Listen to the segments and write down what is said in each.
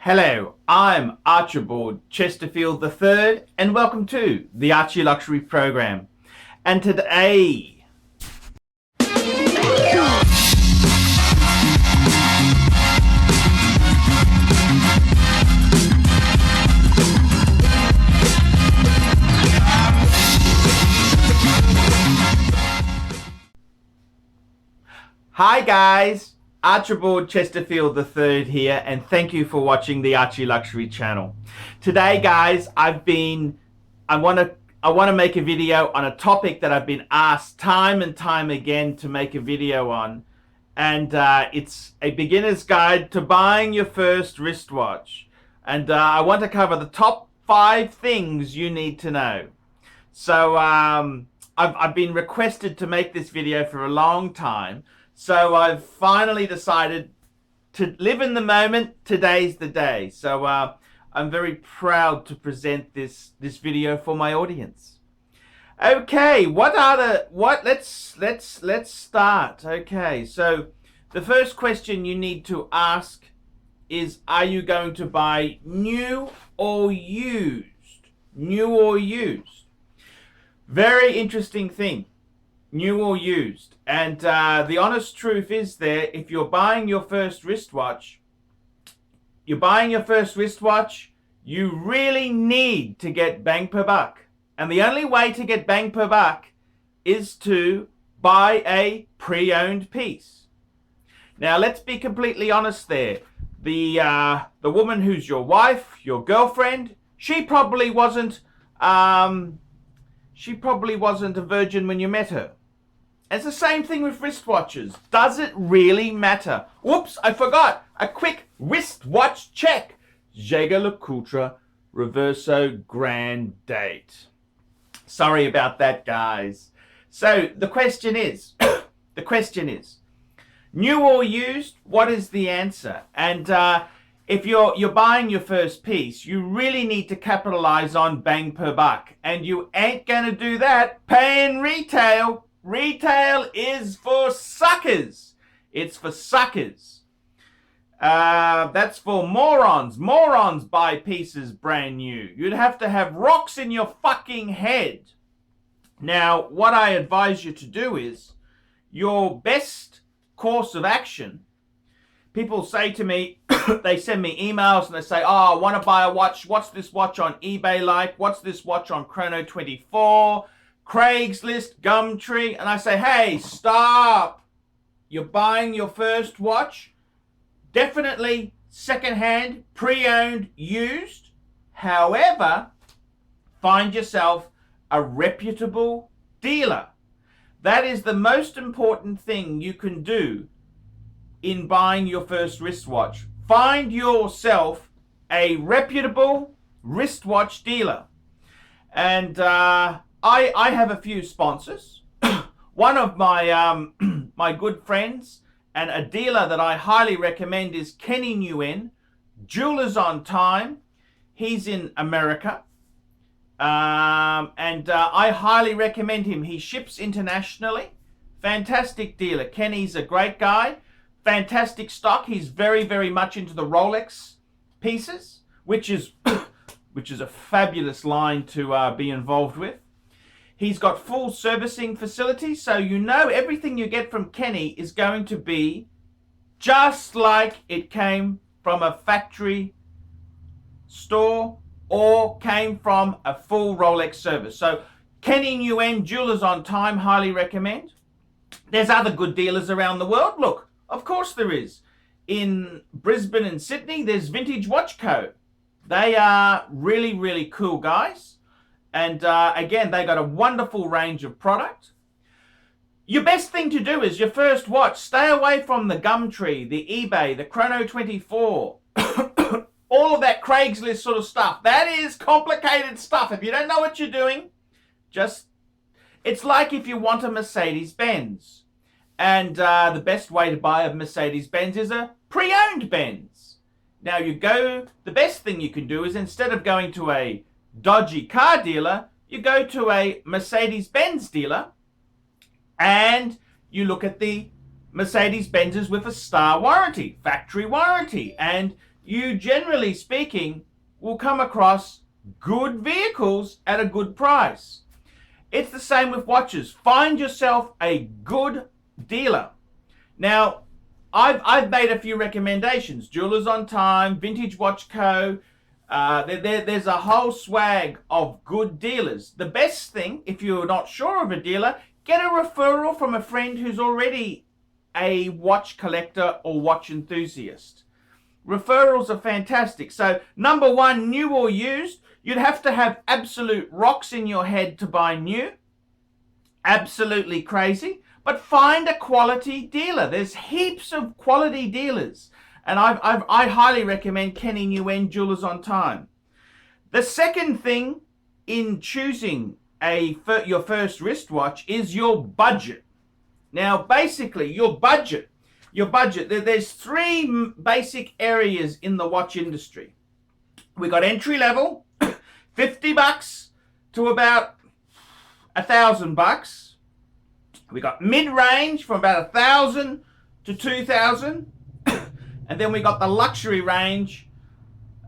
Hello, I'm Archibald Chesterfield III, and welcome to the ArchieLuxury program. And today, hi guys, Archibald Chesterfield III here, and thank you for watching the ArchieLuxury channel. Today, guys, I want to make a video on a topic that I've been asked time and time again to make a video on, and it's a beginner's guide to buying your first wristwatch. And I want to cover the top 5 things you need to know. So I've been requested to make this video for a long time. So I've finally decided to live in the moment. Today's the day. So I'm very proud to present this video for my audience. Okay, let's start. Okay, so the first question you need to ask is, are you going to buy new or used? New or used? Very interesting thing. New or used. And the honest truth is there, if you're buying your first wristwatch, you really need to get bang per buck. And the only way to get bang per buck is to buy a pre-owned piece. Now, let's be completely honest there. The woman who's your wife, your girlfriend, she probably wasn't a virgin when you met her. It's the same thing with wristwatches. Does it really matter? Whoops, I forgot. A quick wristwatch check. Jaeger LeCoultre Reverso Grand Date. Sorry about that, guys. So the question is, new or used? What is the answer? And if you're buying your first piece, you really need to capitalize on bang per buck. And you ain't gonna do that paying retail. Retail is for suckers. It's for suckers. That's for morons. Morons buy pieces brand new. You'd have to have rocks in your fucking head. Now, what I advise you to do is, your best course of action, people say to me, they send me emails and they say, oh, I want to buy a watch. What's this watch on eBay like? What's this watch on Chrono24? Craigslist, Gumtree, and I say, hey, stop. You're buying your first watch. Definitely secondhand, pre-owned, used. However, find yourself a reputable dealer. That is the most important thing you can do in buying your first wristwatch. Find yourself a reputable wristwatch dealer. And I have a few sponsors. One of my my good friends and a dealer that I highly recommend is Kenny Nguyen, Jewelers on Time. He's in America. And I highly recommend him. He ships internationally. Fantastic dealer. Kenny's a great guy. Fantastic stock. He's very, very much into the Rolex pieces, which is a fabulous line to be involved with. He's got full servicing facilities, so you know everything you get from Kenny is going to be just like it came from a factory store or came from a full Rolex service. So Kenny Nguyen, Jewelers on Time, highly recommend. There's other good dealers around the world. Look, of course there is. In Brisbane and Sydney, there's Vintage Watch Co. They are really, really cool guys. And again, they got a wonderful range of product. Your best thing to do is your first watch. Stay away from the Gumtree, the eBay, the Chrono24, all of that Craigslist sort of stuff. That is complicated stuff. If you don't know what you're doing, it's like if you want a Mercedes-Benz. And the best way to buy a Mercedes-Benz is a pre-owned Benz. Now the best thing you can do is, instead of going to a dodgy car dealer, you go to a Mercedes-Benz dealer and you look at the Mercedes-Benzes with a star warranty, factory warranty, and you generally speaking will come across good vehicles at a good price. It's the same with watches. Find yourself a good dealer. Now, I've made a few recommendations. Jewelers on Time, Vintage Watch Co. There's a whole swag of good dealers. The best thing, if you're not sure of a dealer, get a referral from a friend who's already a watch collector or watch enthusiast. Referrals are fantastic. So, number one, new or used, you'd have to have absolute rocks in your head to buy new. Absolutely crazy. But find a quality dealer. There's heaps of quality dealers. And I highly recommend Kenny Nguyen Jewelers on Time. The second thing in choosing your first wristwatch is your budget. Now, basically, your budget. There's three basic areas in the watch industry. We got entry level, $50 to about $1,000. We got mid-range from about $1,000 to $2,000. And then we got the luxury range,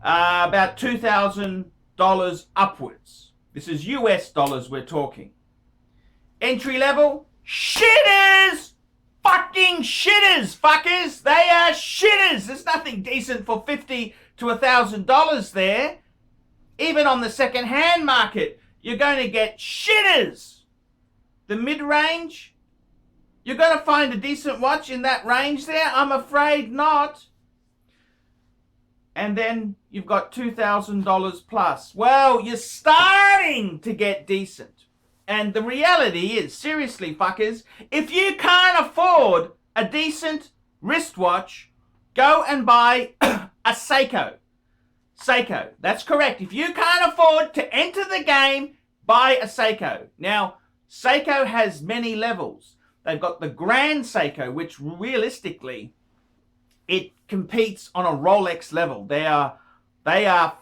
about $2,000 upwards. This is US dollars we're talking. Entry level, shitters! Fucking shitters, fuckers! They are shitters! There's nothing decent for $50 to $1,000 there. Even on the second-hand market, you're going to get shitters. The mid-range, you're going to find a decent watch in that range there? I'm afraid not. And then you've got $2,000 plus. Well, you're starting to get decent. And the reality is, seriously, fuckers, if you can't afford a decent wristwatch, go and buy a Seiko. Seiko, that's correct. If you can't afford to enter the game, buy a Seiko. Now, Seiko has many levels. They've got the Grand Seiko, which realistically, it competes on a Rolex level. They are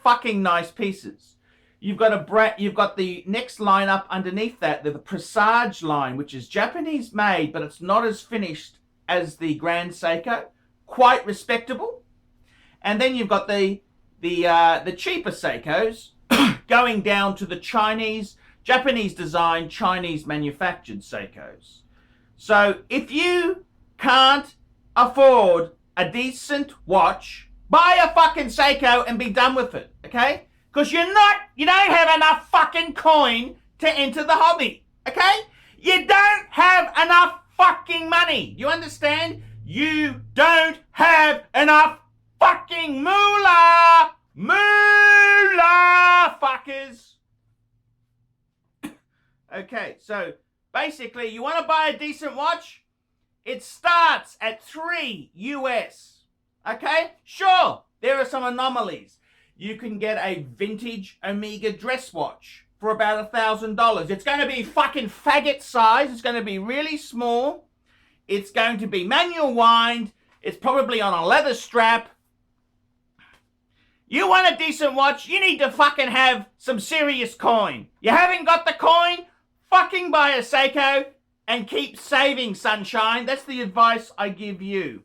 fucking nice pieces. You've got the next line up underneath that, the Presage line, which is Japanese made, but it's not as finished as the Grand Seiko. Quite respectable. And then you've got the cheaper Seikos going down to the Japanese design, Chinese manufactured Seikos. So if you can't afford a decent watch, buy a fucking Seiko and be done with it, okay? Because you don't have enough fucking coin to enter the hobby, okay? You don't have enough fucking money. You understand? You don't have enough fucking moolah! Moolah, fuckers! Okay, so basically, you want to buy a decent watch? It starts at $3 US. Okay? Sure, there are some anomalies. You can get a vintage Omega dress watch for about $1,000. It's going to be fucking faggot size. It's going to be really small. It's going to be manual wind. It's probably on a leather strap. You want a decent watch? You need to fucking have some serious coin. You haven't got the coin? Fucking buy a Seiko and keep saving, sunshine. That's the advice I give you.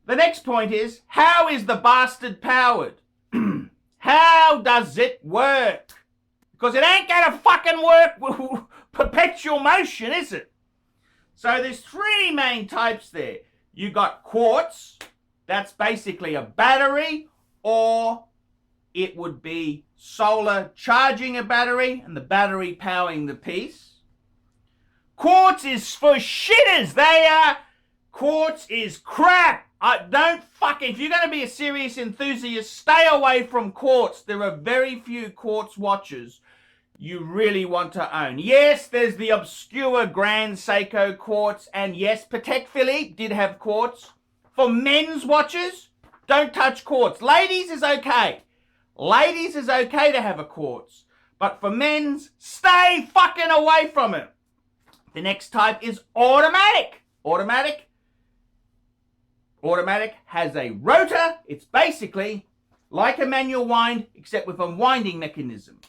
The next point is, how is the bastard powered? How does it work? Because it ain't gonna fucking work with perpetual motion, is it? So there's three main types there. You got quartz. That's basically a battery, or it would be solar charging a battery and the battery powering the piece. Quartz is for shitters. Quartz is crap. If you're going to be a serious enthusiast, stay away from quartz. There are very few quartz watches you really want to own. Yes, there's the obscure Grand Seiko quartz, and yes, Patek Philippe did have quartz. For men's watches, don't touch quartz. Ladies is okay. Ladies is okay to have a quartz. But for men's, stay fucking away from it. The next type is automatic. Automatic has a rotor. It's basically like a manual wind, except with a winding mechanism.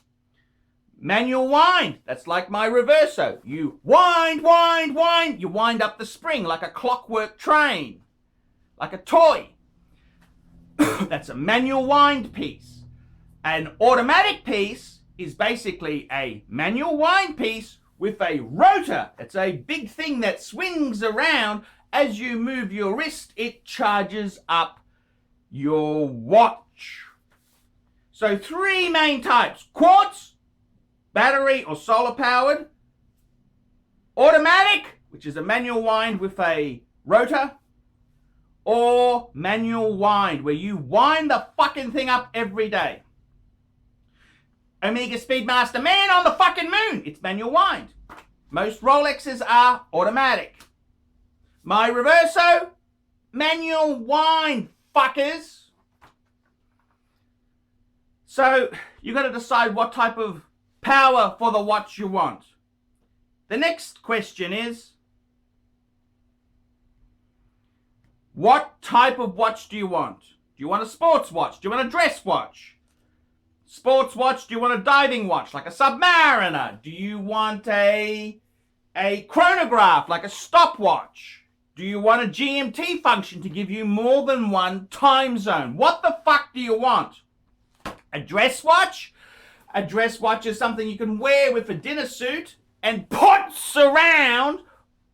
Manual wind, that's like my reverso. You wind, you wind up the spring like a clockwork train, like a toy. That's a manual wind piece. An automatic piece is basically a manual wind piece with a rotor. It's a big thing that swings around. As you move your wrist, it charges up your watch. So 3 main types: quartz, battery or solar powered; automatic, which is a manual wind with a rotor; or manual wind, where you wind the fucking thing up every day. Omega Speedmaster Man on the fucking moon, it's manual wind. Most Rolexes are automatic. My Reverso, manual wind, fuckers. So you got to decide what type of power for the watch you want. The next question is, what type of watch do you want? Do you want a sports watch? Do you want a dress watch? Sports watch, do you want a diving watch like a Submariner? Do you want a chronograph like a stopwatch? Do you want a GMT function to give you more than one time zone? What the fuck do you want? A dress watch? A dress watch is something you can wear with a dinner suit and ponce around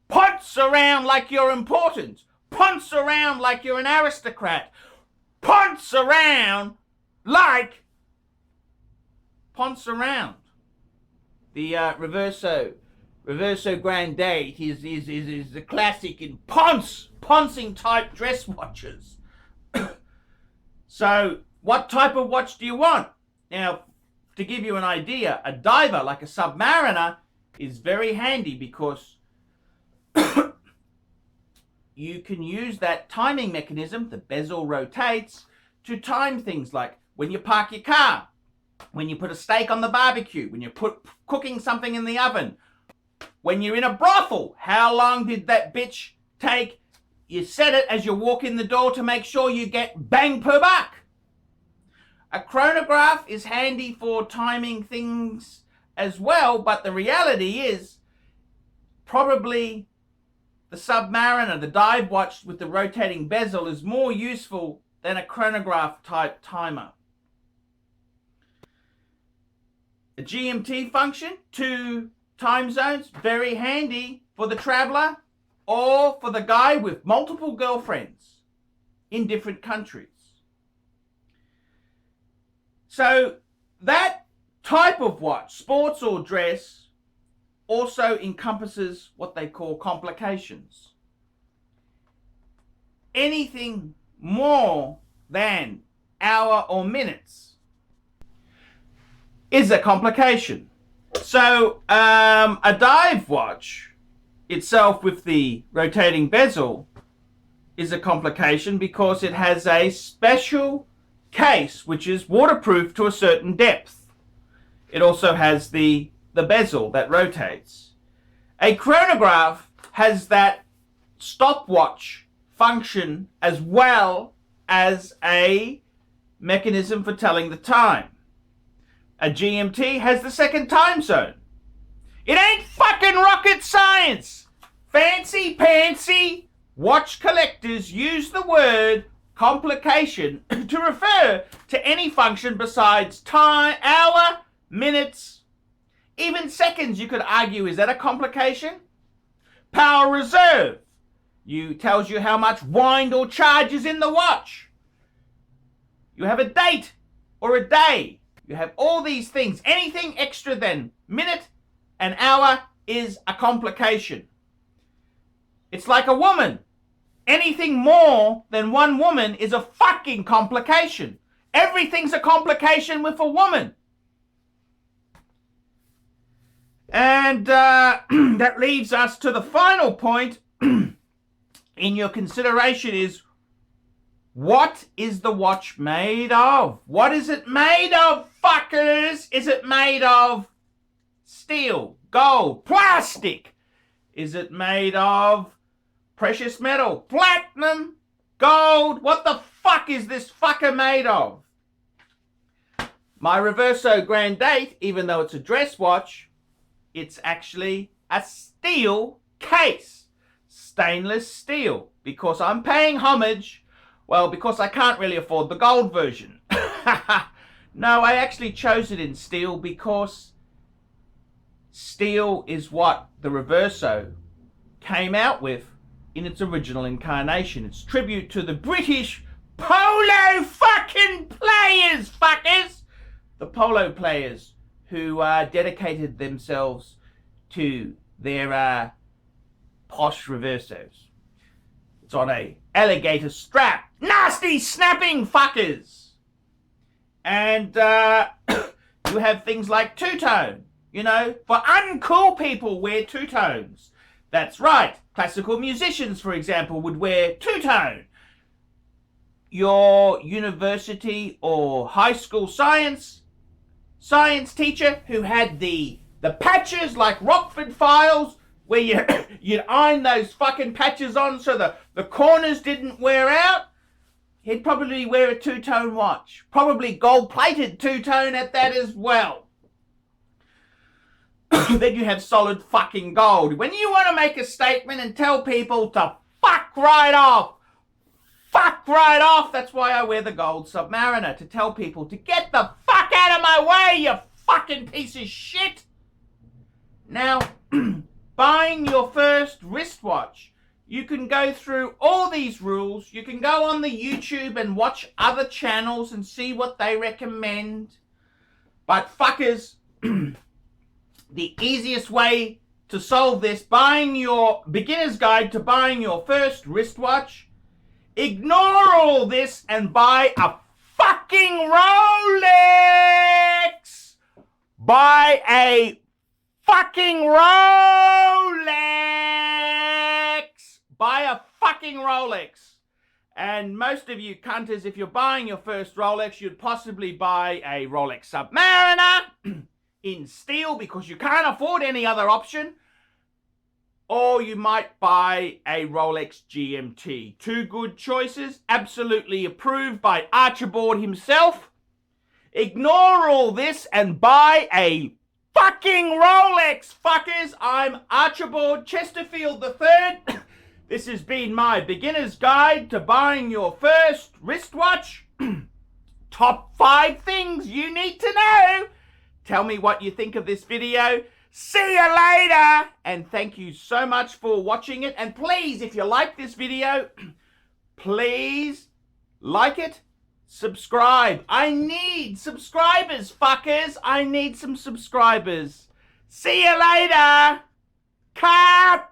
like you're important. Ponce around like you're an aristocrat. Ponce around like... Ponce around. The Reverso Grand Date is the classic in poncing type dress watches. So, what type of watch do you want? Now, to give you an idea, a diver like a Submariner is very handy because you can use that timing mechanism, the bezel rotates, to time things like when you park your car, when you put a steak on the barbecue, when you put cooking something in the oven, when you're in a brothel, how long did that bitch take? You set it as you walk in the door to make sure you get bang per buck. A chronograph is handy for timing things as well, but the reality is probably the Submariner, the dive watch with the rotating bezel, is more useful than a chronograph type timer. A GMT function, 2 time zones, very handy for the traveler or for the guy with multiple girlfriends in different countries. So that type of watch, sports or dress, also encompasses what they call complications. Anything more than hour or minutes is a complication. So a dive watch itself with the rotating bezel is a complication because it has a special case which is waterproof to a certain depth. It also has the bezel that rotates. A chronograph has that stopwatch function as well as a mechanism for telling the time. A GMT has the second time zone. It ain't fucking rocket science. Fancy pantsy watch collectors use the word complication to refer to any function besides time, hour, minutes, even seconds. You could argue, is that a complication? Power reserve tells you how much wind or charge is in the watch. You have a date or a day. You have all these things. Anything extra than minute and hour is a complication. It's like a woman. Anything more than one woman is a fucking complication. Everything's a complication with a woman. And that leaves us to the final point in your consideration is, what is the watch made of? What is it made of, fuckers? Is it made of steel, gold, plastic? Is it made of precious metal, platinum, gold? What the fuck is this fucker made of? My Reverso Grand Date, even though it's a dress watch, it's actually a steel case. Stainless steel. Because I'm paying homage Well, because I can't really afford the gold version. No, I actually chose it in steel because steel is what the Reverso came out with in its original incarnation. It's tribute to the British polo fucking players, fuckers! The polo players who dedicated themselves to their posh Reversos. It's on a alligator strap. Nasty snapping fuckers! And you have things like two-tone. You know, for uncool people wear two-tones. That's right. Classical musicians, for example, would wear two-tone. Your university or high school science teacher who had the patches like Rockford files where you'd iron those fucking patches on so the corners didn't wear out, he'd probably wear a two-tone watch. Probably gold-plated two-tone at that as well. Then you have solid fucking gold. When you want to make a statement and tell people to fuck right off, that's why I wear the gold Submariner, to tell people to get the fuck out of my way, you fucking piece of shit. Now, buying your first wristwatch, you can go through all these rules. You can go on the YouTube and watch other channels and see what they recommend. But fuckers, the easiest way to solve this, buying your beginner's guide to buying your first wristwatch, ignore all this and buy a fucking Rolex! Buy a fucking Rolex! Buy a fucking Rolex! And most of you cunters, if you're buying your first Rolex, you'd possibly buy a Rolex Submariner in steel because you can't afford any other option. Or you might buy a Rolex GMT. Two good choices, absolutely approved by Archibald himself. Ignore all this and buy a fucking Rolex, fuckers. I'm Archibald Chesterfield III. This has been my beginner's guide to buying your first wristwatch. Top 5 things you need to know. Tell me what you think of this video. See you later, and thank you so much for watching it. And please, if you like this video, please like it, subscribe. I need subscribers, fuckers. I need some subscribers. See you later. Cut.